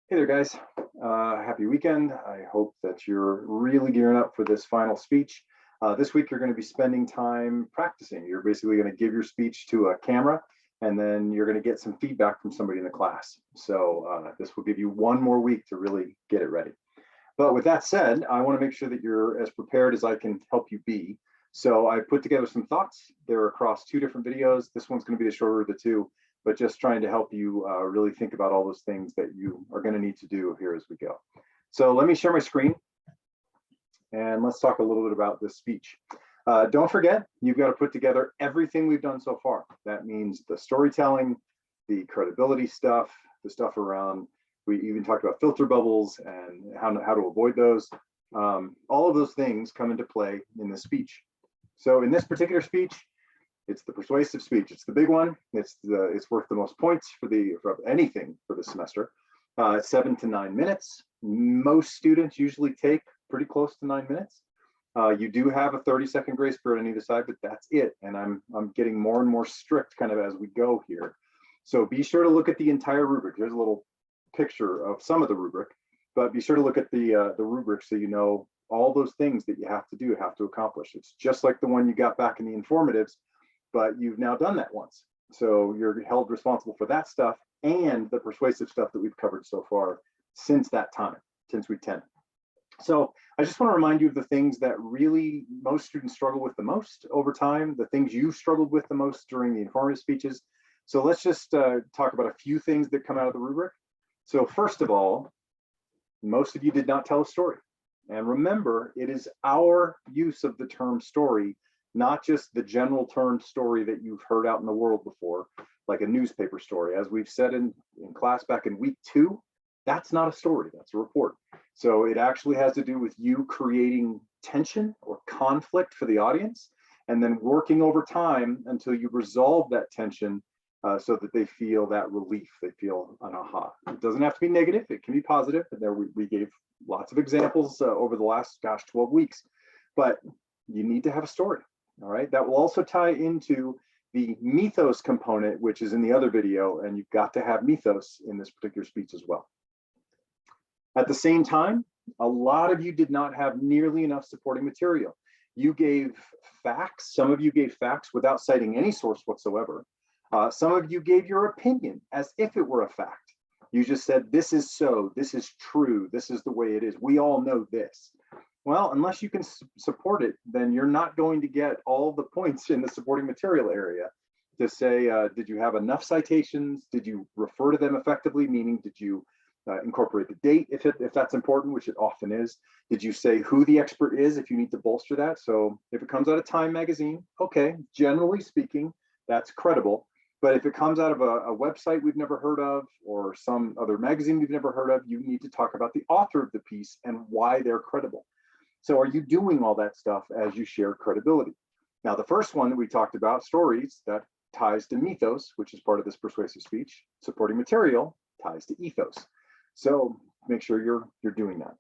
Hey there, guys. Happy weekend. I hope that you're really gearing up for this final speech. This week, you're going to be spending time practicing. You're basically going to give your speech to a camera, and then you're going to get some feedback from somebody in the class. So this will give you one more week to really get it ready. But with that said, I want to make sure that you're as prepared as I can help you be. So I put together some thoughts. They're across two different videos. This one's going to be the shorter of the two, but just trying to help you really think about all those things that you are going to need to do here as we go. So let me share my screen and let's talk a little bit about this speech. Don't forget, you've got to put together everything we've done so far. That means the storytelling, the credibility stuff, the stuff around, we even talked about filter bubbles and how to avoid those. All of those things come into play in this speech. So in this particular speech, it's the persuasive speech. It's the big one. It's worth the most points for anything for the semester. 7 to 9 minutes. Most students usually take pretty close to 9 minutes. You do have a 30-second grace period on either side, but that's it. And I'm getting more and more strict kind of as we go here. So be sure to look at the entire rubric. There's a little picture of some of the rubric, but be sure to look at the rubric so you know all those things that you have to accomplish. It's just like the one you got back in the informatives, but you've now done that once. So you're held responsible for that stuff and the persuasive stuff that we've covered so far since that time, since week 10. So I just want to remind you of the things that really most students struggle with the most over time, the things you struggled with the most during the informative speeches. So let's just talk about a few things that come out of the rubric. So first of all, most of you did not tell a story. And remember, it is our use of the term story, not just the general term story that you've heard out in the world before, like a newspaper story. As we've said in class back in week 2, that's not a story, that's a report. So it actually has to do with you creating tension or conflict for the audience, and then working over time until you resolve that tension so that they feel that relief, they feel an aha. It doesn't have to be negative, it can be positive. And there we gave lots of examples over the last, 12 weeks, but you need to have a story, all right? That will also tie into the mythos component, which is in the other video, and you've got to have mythos in this particular speech as well. At the same time, a lot of you did not have nearly enough supporting material. You gave facts, some of you gave facts without citing any source whatsoever. Some of you gave your opinion as if it were a fact. You just said, this is so, this is true, this is the way it is. We all know this. Well, unless you can support it, then you're not going to get all the points in the supporting material area to say, did you have enough citations? Did you refer to them effectively? Meaning, did you incorporate the date if that's important, which it often is? Did you say who the expert is if you need to bolster that? So if it comes out of Time magazine, okay, generally speaking, that's credible. But if it comes out of a website we've never heard of or some other magazine we've never heard of, you need to talk about the author of the piece and why they're credible. So are you doing all that stuff as you share credibility? Now, the first one that we talked about, stories, that ties to mythos, which is part of this persuasive speech. Supporting material ties to ethos. So make sure you're doing that.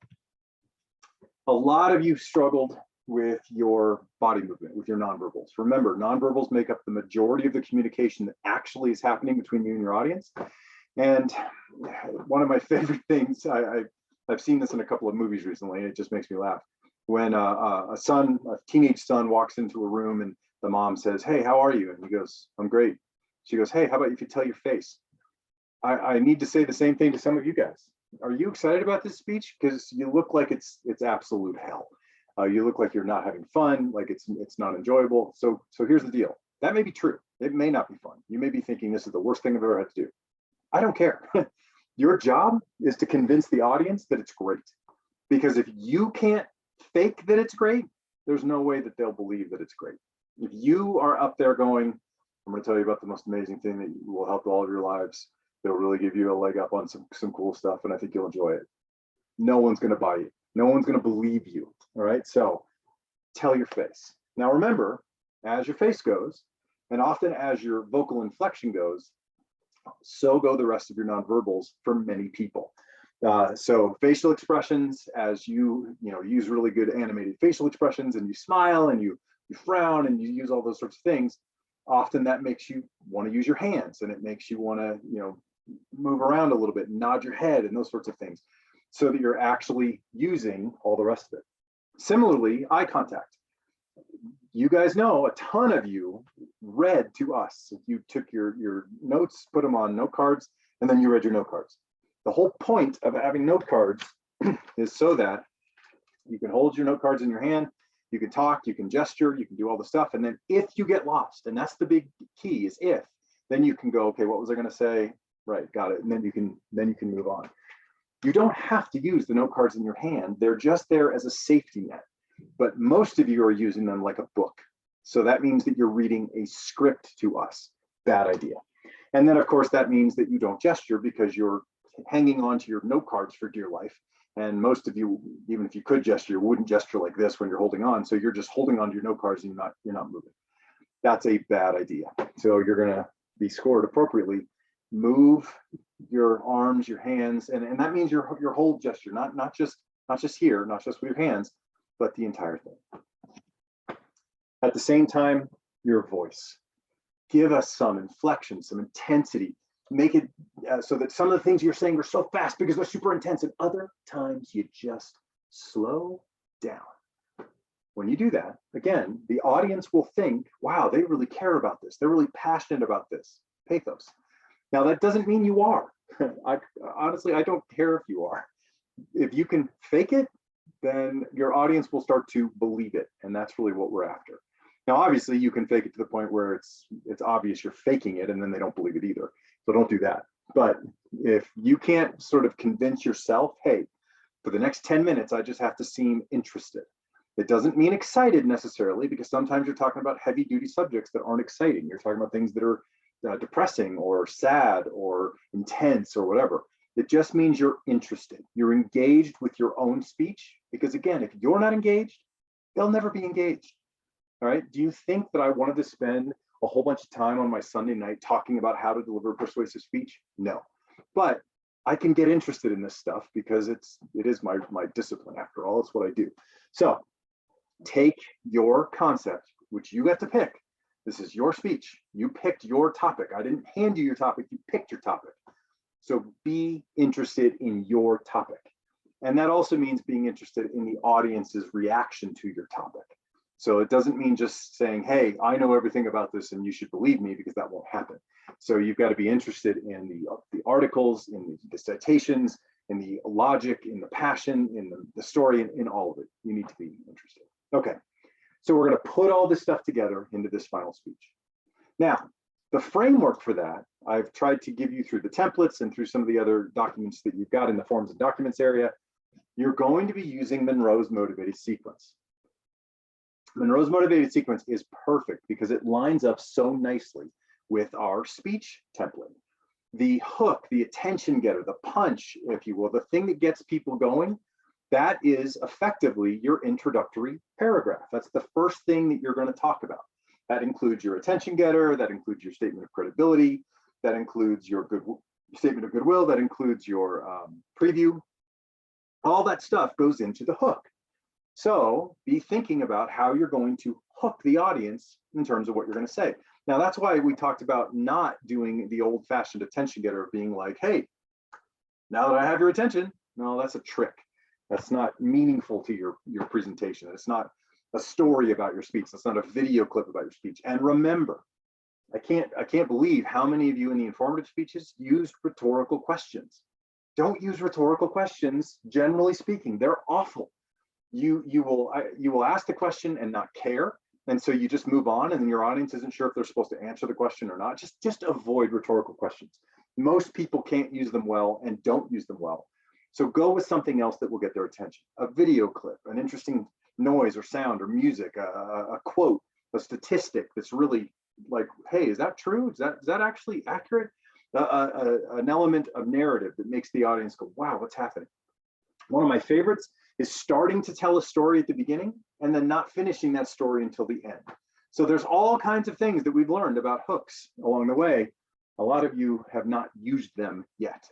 A lot of you struggled with your body movement, with your nonverbals. Remember, nonverbals make up the majority of the communication that actually is happening between you and your audience. And one of my favorite things, I've seen this in a couple of movies recently, and it just makes me laugh. When a teenage son walks into a room and the mom says, "Hey, how are you?" And he goes, "I'm great." She goes, "Hey, how about if you tell your face?" I need to say the same thing to some of you guys. Are you excited about this speech? Because you look like it's absolute hell. You look like you're not having fun, like it's not enjoyable. So here's the deal. That may be true. It may not be fun. You may be thinking this is the worst thing I've ever had to do. I don't care. Your job is to convince the audience that it's great. Because if you can't fake that it's great, there's no way that they'll believe that it's great. If you are up there going, I'm going to tell you about the most amazing thing that will help all of your lives, it'll really give you a leg up on some cool stuff, and I think you'll enjoy it. No one's going to buy you. No one's going to believe you. All right. So tell your face. Now, remember, as your face goes, and often as your vocal inflection goes, so go the rest of your nonverbals for many people. So facial expressions, as you use really good animated facial expressions, and you smile and you frown and you use all those sorts of things, often that makes you want to use your hands, and it makes you want to move around a little bit, nod your head and those sorts of things, so that you're actually using all the rest of it. Similarly, eye contact. You guys know, a ton of you read to us. If you took your notes, put them on note cards, and then you read your note cards. The whole point of having note cards is so that you can hold your note cards in your hand, you can talk, you can gesture, you can do all the stuff. And then if you get lost, and that's the big key, is if, then you can go, okay, what was I going to say? Right, got it. And then you can move on. You don't have to use the note cards in your hand. They're just there as a safety net. But most of you are using them like a book. So that means that you're reading a script to us. Bad idea. And then, of course, that means that you don't gesture because you're hanging on to your note cards for dear life. And most of you, even if you could gesture, you wouldn't gesture like this when you're holding on. So you're just holding on to your note cards and you're not moving. That's a bad idea. So you're going to be scored appropriately. Move your arms, your hands, and that means your whole gesture, not just here, not just with your hands, but the entire thing. At the same time, your voice. Give us some inflection, some intensity. Make it so that some of the things you're saying are so fast because they're super intense, and other times you just slow down. When you do that, again, the audience will think, wow, they really care about this. They're really passionate about this. Pathos. Now, that doesn't mean you are. Honestly, I don't care if you are. If you can fake it, then your audience will start to believe it. And that's really what we're after. Now, obviously, you can fake it to the point where it's obvious you're faking it and then they don't believe it either. So don't do that. But if you can't sort of convince yourself, hey, for the next 10 minutes, I just have to seem interested. It doesn't mean excited necessarily, because sometimes you're talking about heavy duty subjects that aren't exciting. You're talking about things that are depressing or sad or intense or whatever. It just means you're interested. You're engaged with your own speech, because again, if you're not engaged, they'll never be engaged. All right. Do you think that I wanted to spend a whole bunch of time on my Sunday night talking about how to deliver persuasive speech? No. But I can get interested in this stuff because it is my discipline. After all, it's what I do. So take your concept, which you got to pick. This is your speech. You picked your topic. I didn't hand you your topic. You picked your topic. So be interested in your topic. And that also means being interested in the audience's reaction to your topic. So it doesn't mean just saying, hey, I know everything about this and you should believe me, because that won't happen. So you've got to be interested in the articles, in the citations, in the logic, in the passion, in the story, in all of it. You need to be interested. Okay. So we're going to put all this stuff together into this final speech. Now, the framework for that, I've tried to give you through the templates and through some of the other documents that you've got in the forms and documents area. You're going to be using Monroe's motivated sequence. Monroe's motivated sequence is perfect because it lines up so nicely with our speech template. The hook, the attention getter, the punch, if you will, the thing that gets people going, that is effectively your introductory paragraph. That's the first thing that you're going to talk about. That includes your attention getter, that includes your statement of credibility, that includes your statement of goodwill, that includes your preview. All that stuff goes into the hook. So be thinking about how you're going to hook the audience in terms of what you're going to say. Now, that's why we talked about not doing the old-fashioned attention getter of being like, hey, now that I have your attention. No, that's a trick. That's not meaningful to your presentation. It's not a story about your speech. It's not a video clip about your speech. And remember, I can't believe how many of you in the informative speeches used rhetorical questions. Don't use rhetorical questions, generally speaking. They're awful. You will ask the question and not care. And so you just move on, and then your audience isn't sure if they're supposed to answer the question or not. Just avoid rhetorical questions. Most people can't use them well and don't use them well. So go with something else that will get their attention. A video clip, an interesting noise or sound or music, a quote, a statistic that's really like, hey, is that true? Is that actually accurate? An element of narrative that makes the audience go, wow, what's happening? One of my favorites is starting to tell a story at the beginning and then not finishing that story until the end. So there's all kinds of things that we've learned about hooks along the way. A lot of you have not used them yet.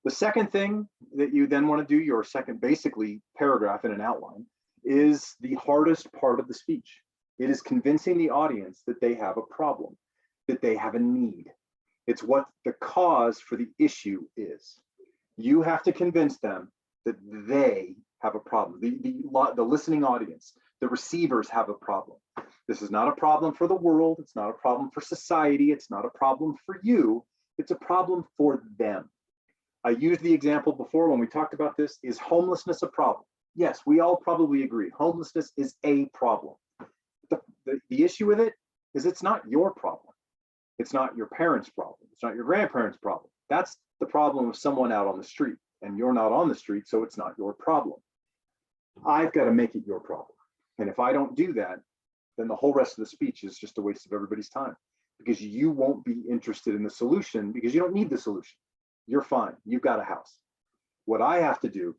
The second thing that you then want to do, your second basically paragraph in an outline, is the hardest part of the speech. It is convincing the audience that they have a problem, that they have a need. It's what the cause for the issue is. You have to convince them that they have a problem. The listening audience, the receivers have a problem. This is not a problem for the world. It's not a problem for society. It's not a problem for you. It's a problem for them. I used the example before when we talked about this. Is homelessness a problem? Yes, we all probably agree. Homelessness is a problem. The issue with it is it's not your problem. It's not your parents' problem. It's not your grandparents' problem. That's the problem of someone out on the street, and you're not on the street, so it's not your problem. I've got to make it your problem. And if I don't do that, then the whole rest of the speech is just a waste of everybody's time, because you won't be interested in the solution because you don't need the solution. You're fine. You've got a house. What I have to do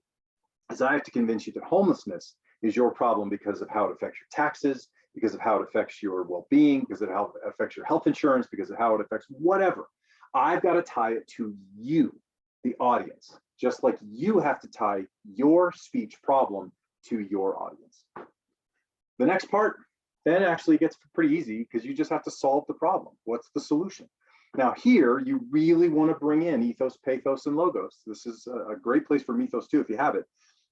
is I have to convince you that homelessness is your problem because of how it affects your taxes, because of how it affects your well-being, because of how it affects your health insurance, because of how it affects whatever. I've got to tie it to you, the audience, just like you have to tie your speech problem to your audience. The next part then actually gets pretty easy because you just have to solve the problem. What's the solution? Now here, you really want to bring in ethos, pathos, and logos. This is a great place for mythos too, if you have it.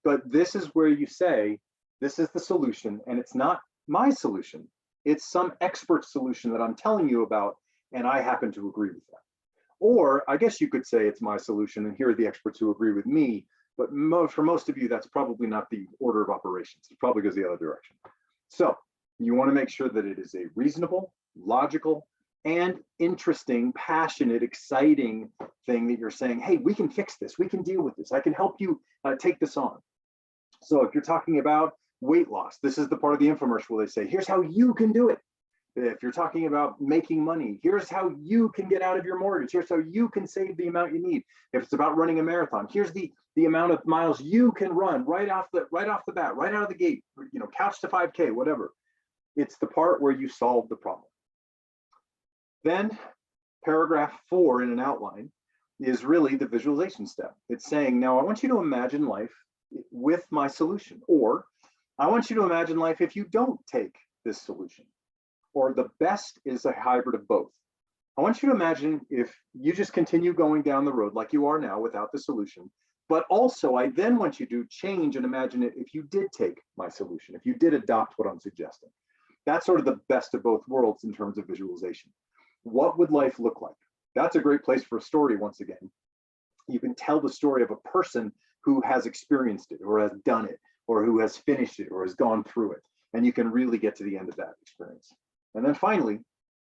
But this is where you say, this is the solution, and it's not my solution. It's some expert solution that I'm telling you about, and I happen to agree with that. Or I guess you could say it's my solution, and here are the experts who agree with me. But for most of you, that's probably not the order of operations. It probably goes the other direction. So you want to make sure that it is a reasonable, logical, and interesting, passionate, exciting thing that you're saying, hey, we can fix this. We can deal with this. I can help you take this on. So if you're talking about weight loss, this is the part of the infomercial where they say, here's how you can do it. If you're talking about making money, here's how you can get out of your mortgage. Here's how you can save the amount you need. If it's about running a marathon, here's the amount of miles you can run right off the bat, right out of the gate, couch to 5K, whatever. It's the part where you solve the problem. Then paragraph 4 in an outline is really the visualization step. It's saying, now I want you to imagine life with my solution, or I want you to imagine life if you don't take this solution, or the best is a hybrid of both. I want you to imagine if you just continue going down the road like you are now without the solution, but also I then want you to change and imagine it if you did take my solution, if you did adopt what I'm suggesting. That's sort of the best of both worlds in terms of visualization. What would life look like? That's a great place for a story. Once again, you can tell the story of a person who has experienced it, or has done it, or who has finished it, or has gone through it, and you can really get to the end of that experience. And then finally,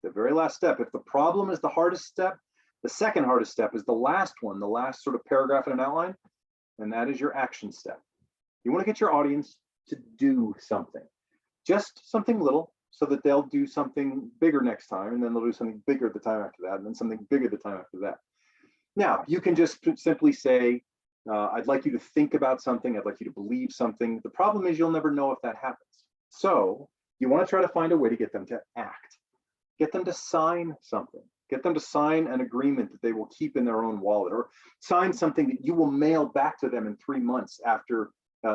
the very last step, if the problem is the hardest step, the second hardest step is the last one, the last sort of paragraph in an outline, and that is your action step. You want to get your audience to do something, just something little, so that they'll do something bigger next time, and then they'll do something bigger the time after that, and then something bigger the time after that. Now, you can just simply say, I'd like you to think about something, I'd like you to believe something. The problem is you'll never know if that happens. So you want to try to find a way to get them to act, get them to sign something, get them to sign an agreement that they will keep in their own wallet, or sign something that you will mail back to them in 3 months after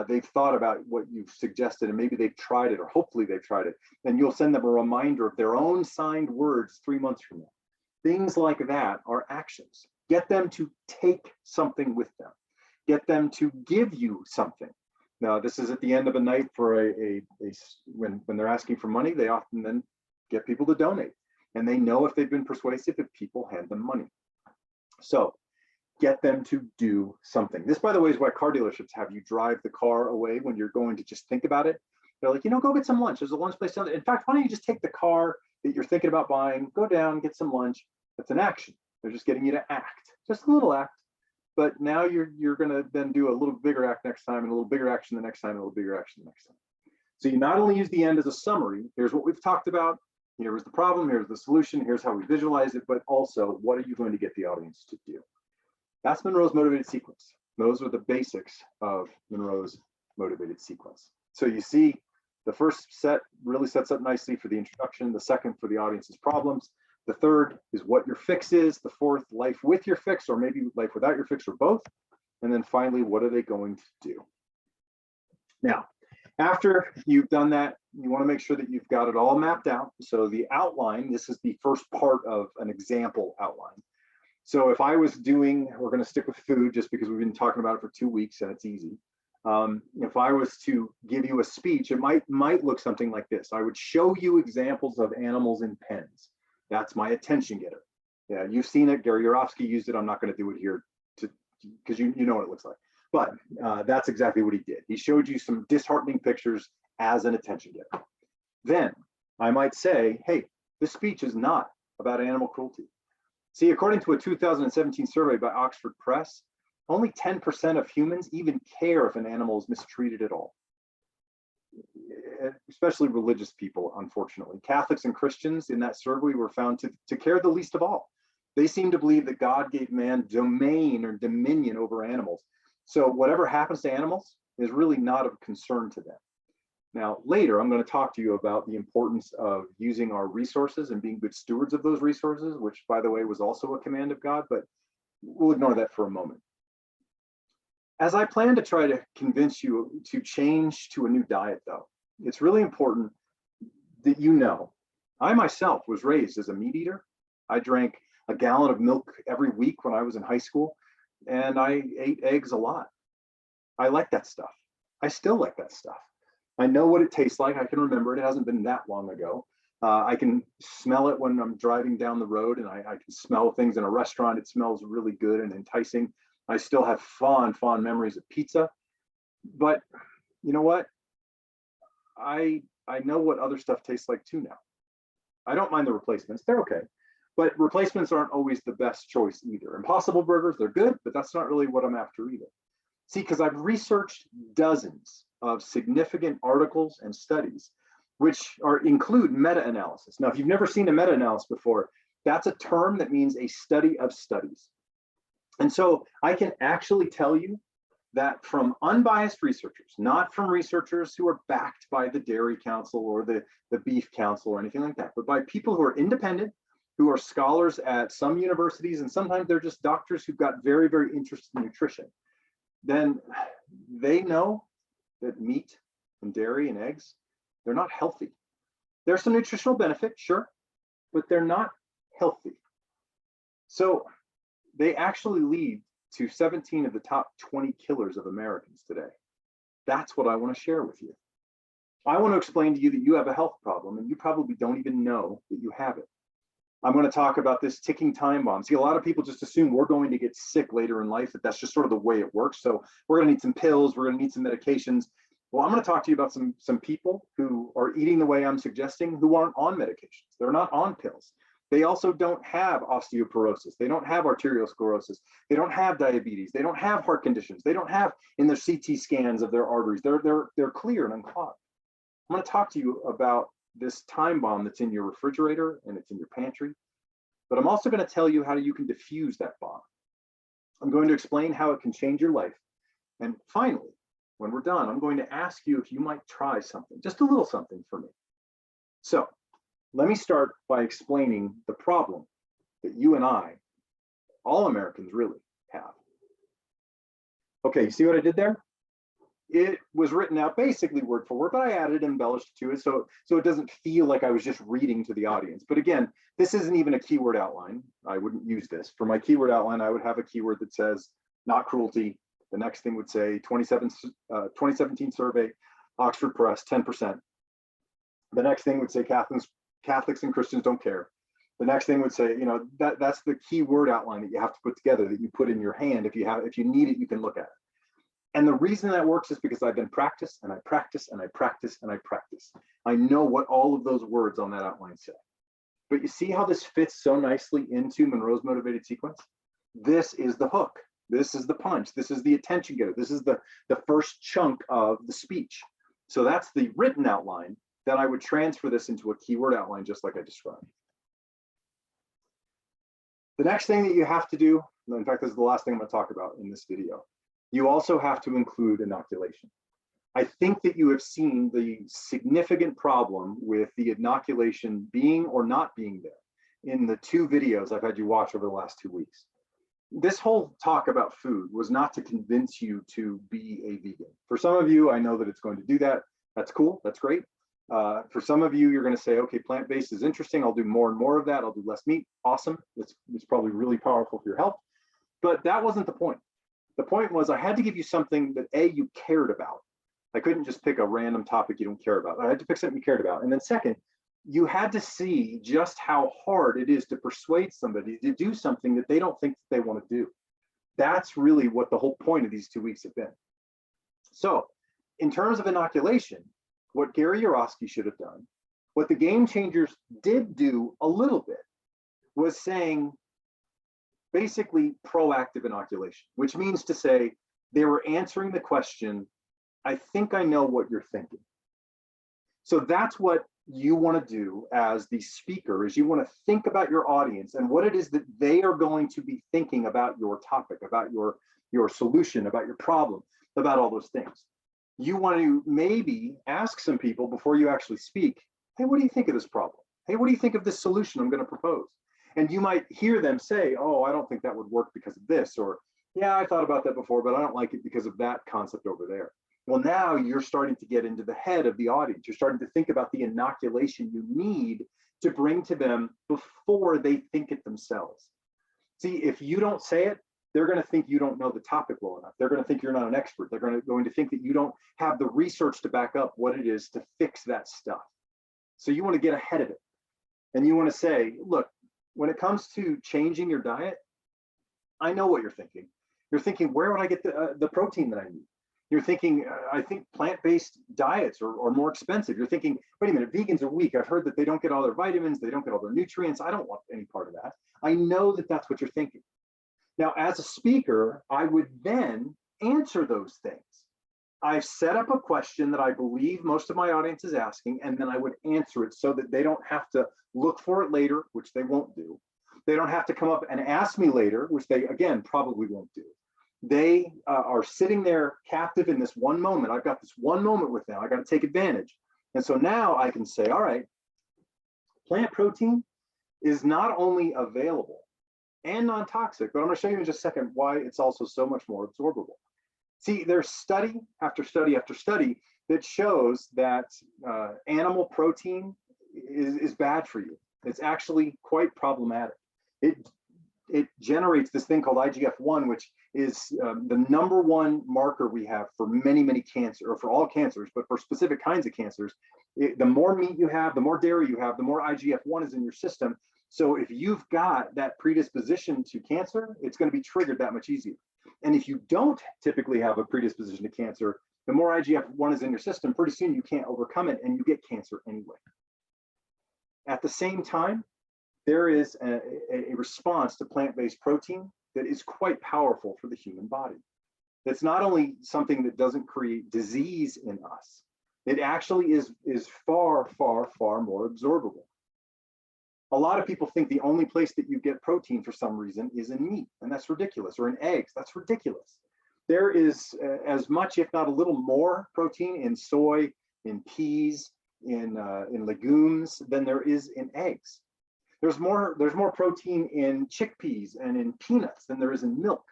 they've thought about what you've suggested, and maybe they've tried it, or hopefully they've tried it, and you'll send them a reminder of their own signed words 3 months from now. Things like that are actions. Get them to take something with them. Get them to give you something. Now, this is at the end of a night for when they're asking for money, they often then get people to donate. And they know if they've been persuasive if people hand them money. So get them to do something. This, by the way, is why car dealerships have you drive the car away when you're going to just think about it. They're like, go get some lunch. There's a lunch place down there. In fact, why don't you just take the car that you're thinking about buying, go down, get some lunch. That's an action. They're just getting you to act, just a little act. But now you're going to then do a little bigger act next time, and a little bigger action the next time, and a little bigger action the next time. So you not only use the end as a summary, here's what we've talked about, here's the problem, here's the solution, here's how we visualize it, but also what are you going to get the audience to do? That's Monroe's motivated sequence. Those are the basics of Monroe's motivated sequence. So you see, the first set really sets up nicely for the introduction, the second for the audience's problems, the third is what your fix is, the fourth, life with your fix, or maybe life without your fix, or both. And then finally, what are they going to do? Now, after you've done that, you want to make sure that you've got it all mapped out. So the outline, this is the first part of an example outline. So if I was doing, we're going to stick with food just because we've been talking about it for 2 weeks and it's easy. If I was to give you a speech, it might look something like this. I would show you examples of animals in pens. That's my attention getter. Yeah, you've seen it. Gary Yourofsky used it. I'm not going to do it here because you know what it looks like. But that's exactly what he did. He showed you some disheartening pictures as an attention getter. Then I might say, hey, this speech is not about animal cruelty. See, according to a 2017 survey by Oxford Press, only 10% of humans even care if an animal is mistreated at all, especially religious people, unfortunately. Catholics and Christians in that survey were found to care the least of all. They seem to believe that God gave man domain or dominion over animals. So whatever happens to animals is really not of concern to them. Now, later, I'm going to talk to you about the importance of using our resources and being good stewards of those resources, which, by the way, was also a command of God, but we'll ignore that for a moment. As I plan to try to convince you to change to a new diet, though, it's really important that you know, I myself was raised as a meat eater. I drank a gallon of milk every week when I was in high school, and I ate eggs a lot. I like that stuff. I still like that stuff. I know what it tastes like. I can remember it. It hasn't been that long ago. I can smell it when I'm driving down the road, and I can smell things in a restaurant. It smells really good and enticing. I still have fond memories of pizza. But you know what? I know what other stuff tastes like too now. I don't mind the replacements. They're okay. But replacements aren't always the best choice either. Impossible burgers, they're good, but that's not really what I'm after either. See, because I've researched dozens of significant articles and studies, which include meta-analysis. Now, if you've never seen a meta-analysis before, that's a term that means a study of studies. And so I can actually tell you that from unbiased researchers, not from researchers who are backed by the Dairy Council or the Beef Council or anything like that, but by people who are independent, who are scholars at some universities, and sometimes they're just doctors who've got very, very interested in nutrition, then they know that meat and dairy and eggs, they're not healthy. There's some nutritional benefit, sure, but they're not healthy. So they actually lead to 17 of the top 20 killers of Americans today. That's what I want to share with you. I want to explain to you that you have a health problem and you probably don't even know that you have it. I'm going to talk about this ticking time bomb. See, a lot of people just assume we're going to get sick later in life, that that's just sort of the way it works. So we're going to need some pills, we're going to need some medications. Well, I'm going to talk to you about some people who are eating the way I'm suggesting, who aren't on medications. They're not on pills. They also don't have osteoporosis. They don't have arteriosclerosis. They don't have diabetes. They don't have heart conditions. They don't have in their CT scans of their arteries. They're clear and unclogged. I'm going to talk to you about this time bomb that's in your refrigerator and it's in your pantry, but I'm also going to tell you how you can diffuse that bomb. I'm going to explain how it can change your life. And finally, when we're done, I'm going to ask you if you might try something, just a little something for me. So let me start by explaining the problem that you and I, all Americans really have. Okay, you see what I did there? It was written out basically word for word, but I added embellished to it so it doesn't feel like I was just reading to the audience. But again, this isn't even a keyword outline. I wouldn't use this. For my keyword outline, I would have a keyword that says not cruelty. The next thing would say 2017 survey, Oxford Press, 10%. The next thing would say Catholics and Christians don't care. The next thing would say, you know, that's the keyword outline that you have to put together, that you put in your hand. If you need it, you can look at it. And the reason that works is because I've been practiced and I practice and I practice and I practice. I know what all of those words on that outline say. But you see how this fits so nicely into Monroe's motivated sequence? This is the hook. This is the punch. This is the attention getter. This is the first chunk of the speech. So that's the written outline. Then I would transfer this into a keyword outline just like I described. The next thing that you have to do, in fact, this is the last thing I'm going to talk about in this video. You also have to include inoculation. I think that you have seen the significant problem with the inoculation being or not being there in the 2 videos I've had you watch over the last 2 weeks. This whole talk about food was not to convince you to be a vegan. For some of you, I know that it's going to do that. That's cool. That's great. For some of you, you're going to say, okay, plant-based is interesting. I'll do more and more of that. I'll do less meat. Awesome. It's probably really powerful for your health. But that wasn't the point. The point was I had to give you something that A, you cared about. I couldn't just pick a random topic you don't care about. I had to pick something you cared about. And then second, you had to see just how hard it is to persuade somebody to do something that they don't think that they want to do. That's really what the whole point of these 2 weeks have been. So in terms of inoculation, what Gary Yourofsky should have done, what the Game Changers did do a little bit, was saying basically proactive inoculation, which means to say they were answering the question, I think I know what you're thinking. So that's what you want to do as the speaker, is you want to think about your audience and what it is that they are going to be thinking about your topic, about your solution, about your problem, about all those things. You want to maybe ask some people before you actually speak, hey, what do you think of this problem? Hey, what do you think of this solution I'm going to propose? And you might hear them say, oh, I don't think that would work because of this, or yeah, I thought about that before, but I don't like it because of that concept over there. Well, now you're starting to get into the head of the audience. You're starting to think about the inoculation you need to bring to them before they think it themselves. See, if you don't say it, they're going to think you don't know the topic well enough. They're going to think you're not an expert. They're going to think that you don't have the research to back up what it is to fix that stuff. So you want to get ahead of it. And you want to say, look, when it comes to changing your diet, I know what you're thinking. You're thinking, where would I get the protein that I need? You're thinking, I think plant-based diets are more expensive. You're thinking, wait a minute, vegans are weak. I've heard that they don't get all their vitamins. They don't get all their nutrients. I don't want any part of that. I know that that's what you're thinking. Now, as a speaker, I would then answer those things. I've set up a question that I believe most of my audience is asking, and then I would answer it so that they don't have to look for it later, which they won't do. They don't have to come up and ask me later, which they, again, probably won't do. They are sitting there captive in this one moment. I've got this one moment with them. I got to take advantage. And so now I can say, all right, plant protein is not only available and non-toxic, but I'm going to show you in just a second why it's also so much more absorbable. See, there's study after study after study that shows that animal protein is bad for you. It's actually quite problematic. It generates this thing called IGF-1, which is the #1 marker we have for many cancers, or for all cancers, but for specific kinds of cancers. The more meat you have, the more dairy you have, the more IGF-1 is in your system. So if you've got that predisposition to cancer, it's going to be triggered that much easier. And if you don't typically have a predisposition to cancer, the more IGF-1 is in your system, pretty soon you can't overcome it and you get cancer anyway. At the same time, there is a response to plant-based protein that is quite powerful for the human body. It's not only something that doesn't create disease in us, it actually is far more absorbable. A lot of people think the only place that you get protein for some reason is in meat, and that's ridiculous, or in eggs. That's ridiculous. There is as much, if not a little more, protein in soy, in peas, in legumes than there is in eggs. There's more protein in chickpeas and in peanuts than there is in milk.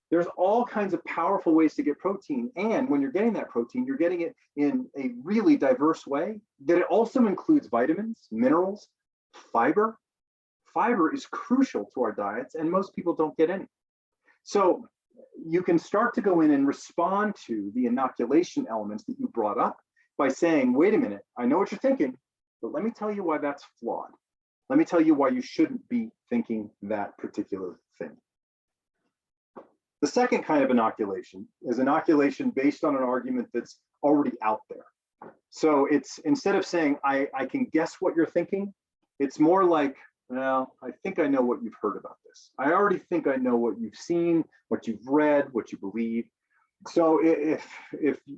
There's all kinds of powerful ways to get protein, and when you're getting that protein, you're getting it in a really diverse way that it also includes vitamins, minerals, fiber. Fiber is crucial to our diets, and most people don't get any. So you can start to go in and respond to the inoculation elements that you brought up by saying, wait a minute, I know what you're thinking, but let me tell you why that's flawed. Let me tell you why you shouldn't be thinking that particular thing. The second kind of inoculation is inoculation based on an argument that's already out there. So it's, instead of saying, I can guess what you're thinking, it's more like, well, I think I know what you've heard about this. I already think I know what you've seen, what you've read, what you believe. So if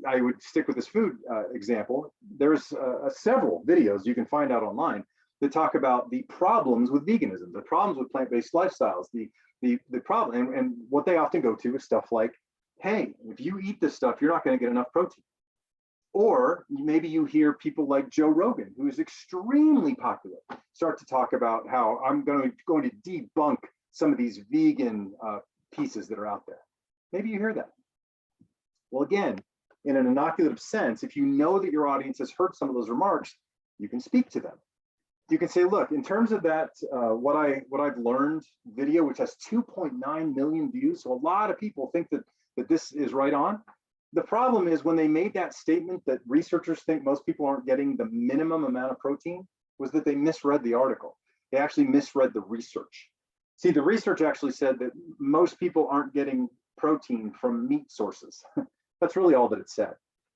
I would stick with this food example, there's several videos you can find out online that talk about the problems with veganism, the problems with plant-based lifestyles, the problem, and what they often go to is stuff like, hey, if you eat this stuff, you're not going to get enough protein. Or maybe you hear people like Joe Rogan, who is extremely popular, start to talk about how I'm going to debunk some of these vegan pieces that are out there. Maybe you hear that. Well, again, in an inoculative sense, if you know that your audience has heard some of those remarks, you can speak to them. You can say, look, in terms of that, what I've learned video, which has 2.9 million views, so a lot of people think that this is right on. The problem is when they made that statement that researchers think most people aren't getting the minimum amount of protein, was that they misread the article. They actually misread the research. See, the research actually said that most people aren't getting protein from meat sources. That's really all that it said.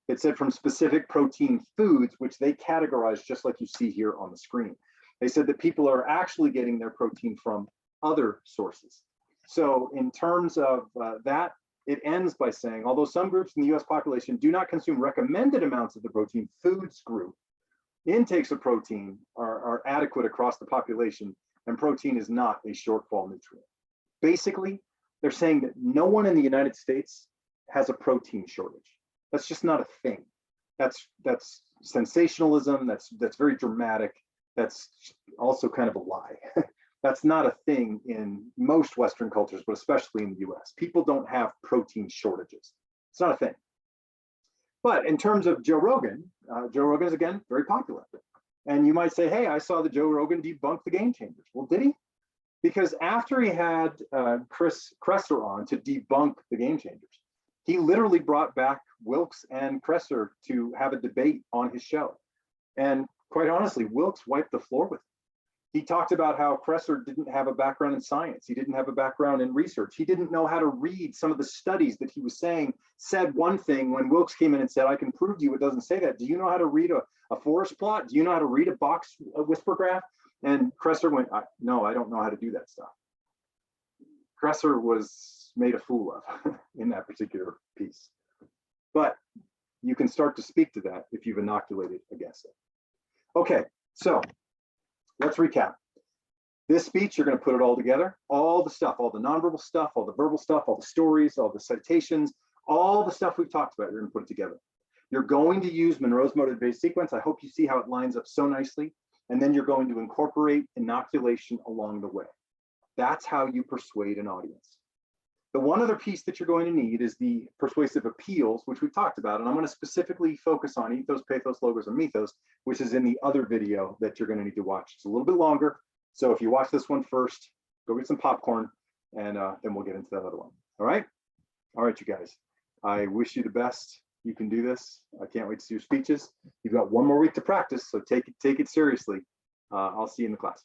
It said from specific protein foods, which they categorized just like you see here on the screen. They said that people are actually getting their protein from other sources. So in terms of that, it ends by saying, although some groups in the US population do not consume recommended amounts of the protein foods group, intakes of protein are adequate across the population, and protein is not a shortfall nutrient. Basically, they're saying that no one in the United States has a protein shortage. That's just not a thing. That's sensationalism. That's very dramatic. That's also kind of a lie. That's not a thing in most Western cultures, but especially in the US. People don't have protein shortages. It's not a thing. But in terms of Joe Rogan is, again, very popular. And you might say, hey, I saw that Joe Rogan debunked the game changers. Well, did he? Because after he had Chris Kresser on to debunk the game changers, he literally brought back Wilkes and Kresser to have a debate on his show. And quite honestly, Wilkes wiped the floor with him. He talked about how Kresser didn't have a background in science. He didn't have a background in research. He didn't know how to read some of the studies that he was saying said one thing when Wilkes came in and said, I can prove to you it doesn't say that. Do you know how to read a forest plot? Do you know how to read a box whisper graph? And Kresser went, no, I don't know how to do that stuff. Kresser was made a fool of in that particular piece. But you can start to speak to that if you've inoculated against it. Okay, so let's recap. This speech, you're going to put it all together, all the stuff, all the nonverbal stuff, all the verbal stuff, all the stories, all the citations, all the stuff we've talked about, you're going to put it together. You're going to use Monroe's motive-based sequence. I hope you see how it lines up so nicely. And then you're going to incorporate inoculation along the way. That's how you persuade an audience. The one other piece that you're going to need is the persuasive appeals, which we've talked about. And I'm going to specifically focus on ethos, pathos, logos, and mythos, which is in the other video that you're going to need to watch. It's a little bit longer. So if you watch this one first, go get some popcorn, and then we'll get into that other one. All right? All right, you guys. I wish you the best. You can do this. I can't wait to see your speeches. You've got one more week to practice, so take it seriously. I'll see you in the class.